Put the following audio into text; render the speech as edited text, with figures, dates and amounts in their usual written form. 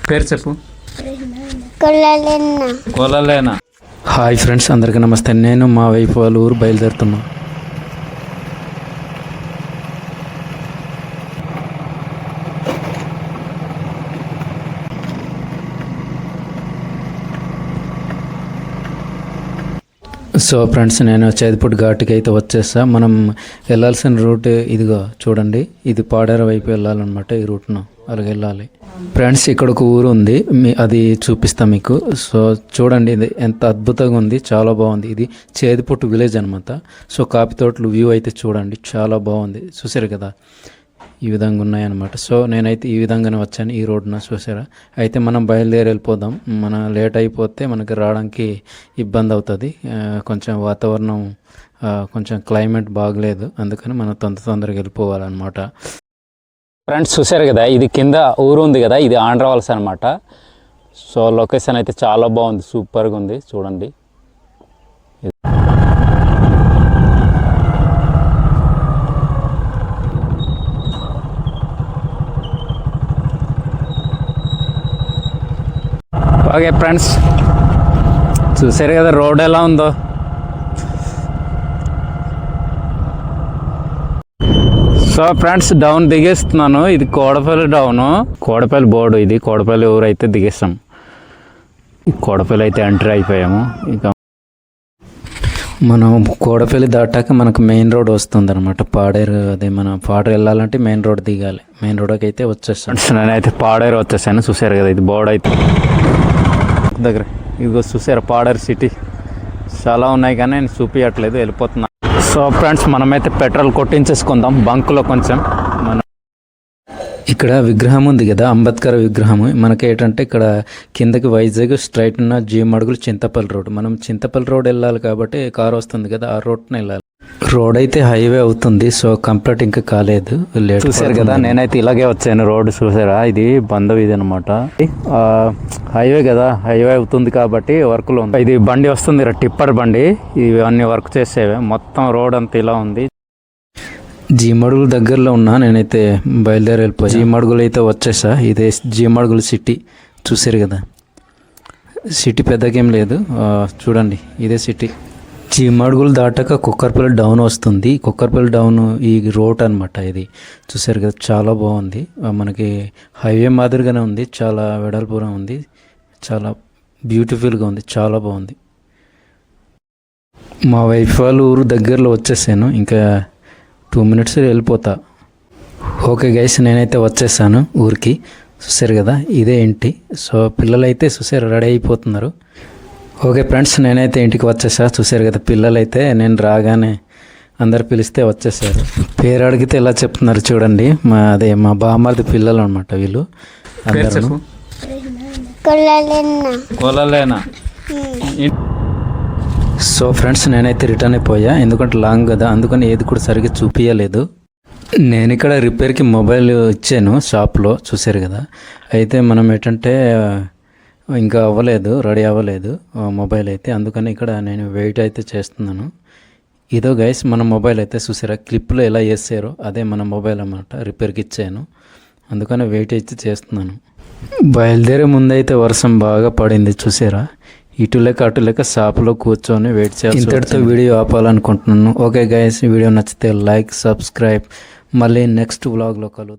పేరు చెప్పు. కొలలేనా. కొలలేనా. Hi friends, అందరికీ నమస్తే. నేను మా వైఫ్ వాళ్ళ ఊరు బయలుదేరుతున్నాం. సో ఫ్రెండ్స్, నేను చేతిపుట్టు ఘాటుకి అయితే వచ్చేసా. మనం వెళ్ళాల్సిన రూట్ ఇదిగో చూడండి, ఇది పాడేరు వైపు వెళ్ళాలన్నమాట. ఈ రూట్ను అలాగే వెళ్ళాలి ఫ్రెండ్స్. ఇక్కడ ఒక ఊరు ఉంది, అది చూపిస్తాం మీకు. సో చూడండి, ఇది ఎంత అద్భుతంగా ఉంది, చాలా బాగుంది. ఇది చేతిపుట్టు విలేజ్ అనమాట. సో కాఫీ తోటలు వ్యూ అయితే చూడండి, చాలా బాగుంది. చూసారు కదా, ఈ విధంగా ఉన్నాయన్నమాట. సో నేనైతే ఈ విధంగానే వచ్చాను, ఈ రోడ్డున. చూసారా, అయితే మనం బయలుదేరి వెళ్ళిపోదాం. మన లేట్ అయిపోతే మనకి రావడానికి ఇబ్బంది అవుతుంది. కొంచెం వాతావరణం, కొంచెం క్లైమేట్ బాగలేదు, అందుకని మనం తొందరగా వెళ్ళిపోవాలన్నమాట. ఫ్రెండ్స్ చూసారు కదా, ఇది కింద ఊరు ఉంది కదా, ఇది ఆంధ్రవలస అనమాట. సో లొకేషన్ అయితే చాలా బాగుంది, సూపర్గా ఉంది చూడండి. ఓకే ఫ్రెండ్స్, చూసారు కదా రోడ్ ఎలా ఉందో. సో ఫ్రెండ్స్, డౌన్ దిగేస్తున్నాను. ఇది కోడపల్లి డౌను, కోడపల్లి బోర్డు. ఇది కోడపల్లి ఊరు అయితే దిగేస్తాం. కోడపల్లి అయితే ఎంట్రీ అయిపోయాము. ఇక మనం కోడపల్లి దాటాక మనకు మెయిన్ రోడ్ వస్తుంది అనమాట. పాడేరు, అదే మనం పాడేరు వెళ్ళాలంటే మెయిన్ రోడ్ దిగాలి. మెయిన్ రోడ్కి అయితే వచ్చేస్తాను. నేనైతే పాడేరు వచ్చేసాను. చూసారు కదా, ఇది బోర్డు అయితే దగ్గర. ఇదిగో చూసారు పాడేరు సిటీ. చాలా ఉన్నాయి కానీ నేను చూపించట్లేదు, వెళ్ళిపోతున్నా. సో ఫ్రెండ్స్, మనమైతే పెట్రోల్ కొట్టించేసుకుందాం బంకులో కొంచెం. మనం ఇక్కడ విగ్రహం ఉంది కదా, అంబేద్కర్ విగ్రహం. మనకి ఏంటంటే ఇక్కడ కిందకి వైజాగ్ స్ట్రైట్ ఉన్న జీమడుగులు చింతపల్లి రోడ్. మనం చింతపల్లి రోడ్ వెళ్ళాలి కాబట్టి కారు వస్తుంది కదా, ఆ రోడ్ని వెళ్ళాలి. రోడ్ అయితే హైవే అవుతుంది, సో కంప్లీట్ ఇంకా కాలేదు. చూసారు కదా, నేనైతే ఇలాగే వచ్చాను. రోడ్ చూసారా, ఇది బంద వీధి అనమాట. హైవే కదా, హైవే అవుతుంది కాబట్టి వర్క్లో ఉంది. ఇది బండి వస్తుంది, టిప్పర్ బండి. ఇవన్నీ వర్క్ చేసేవే. మొత్తం రోడ్ అంతా ఇలా ఉంది. జీమడుగుల దగ్గరలో ఉన్నా, నేనైతే బయలుదేరి వెళ్ళిపోయి జీమడుగులు అయితే వచ్చేసా. ఇదే జీమడుగులు సిటీ. చూసారు కదా, సిటీ పెద్దగేం లేదు, చూడండి ఇదే సిటీ. జీమడుగులు దాటాక కుక్కర్పల్లి డౌన్ వస్తుంది. కుక్కర్పల్లి డౌన్ ఈ రోడ్ అనమాట. ఇది చూసారు కదా, చాలా బాగుంది. మనకి హైవే మాదిరిగానే ఉంది, చాలా వెడల్పుగా ఉంది, చాలా బ్యూటిఫుల్గా ఉంది, చాలా బాగుంది. మా వైఫ్ వాళ్ళ ఊరు దగ్గరలో వచ్చేసాను, ఇంకా 2 minutes వెళ్ళిపోతా. ఓకే గైస్, నేనైతే వచ్చేసాను ఊరికి. చూసారు కదా, ఇదే ఇంటి. సో పిల్లలైతే చూసారు రెడీ అయిపోతున్నారు. ఓకే ఫ్రెండ్స్, నేనైతే ఇంటికి వచ్చేసా. చూసారు కదా, పిల్లలైతే నేను రాగానే అందరు పిలిస్తే వచ్చేసారు. పేరు అడిగితే ఎలా చెప్తున్నారు చూడండి. మా బామ్మర్ది పిల్లలు అనమాట వీళ్ళు అందరూ. కొలలేనా. సో ఫ్రెండ్స్, నేనైతే రిటర్న్ అయిపోయా, ఎందుకంటే లాంగ్ కదా, అందుకని ఏది కూడా సరిగ్గా చూపించలేదు. నేను ఇక్కడ రిపేర్కి మొబైల్ ఇచ్చాను షాప్లో. చూసారు కదా, అయితే మనం ఏంటంటే ఇంకా అవ్వలేదు, రెడీ అవ్వలేదు మొబైల్ అయితే, అందుకని ఇక్కడ నేను వెయిట్ అయితే చేస్తున్నాను. ఇదో గైస్ మన మొబైల్ అయితే. చూసారా, క్లిప్లో ఎలా వేసారో అదే మన మొబైల్ అన్నమాట. రిపేర్కి ఇచ్చాను, అందుకని వెయిట్ అయితే చేస్తున్నాను. బయలుదేరే ముందైతే వర్షం బాగా పడింది. చూసారా, ఇటు లేక అటు లేక షాప్లో కూర్చొని వెయిట్ చేయాలి. ఇంతటితో వీడియో ఆపాలనుకుంటున్నాను. ఓకే గైస్, వీడియో నచ్చితే లైక్, సబ్స్క్రైబ్. మళ్ళీ నెక్స్ట్ వ్లాగ్లో కలుద్దాం.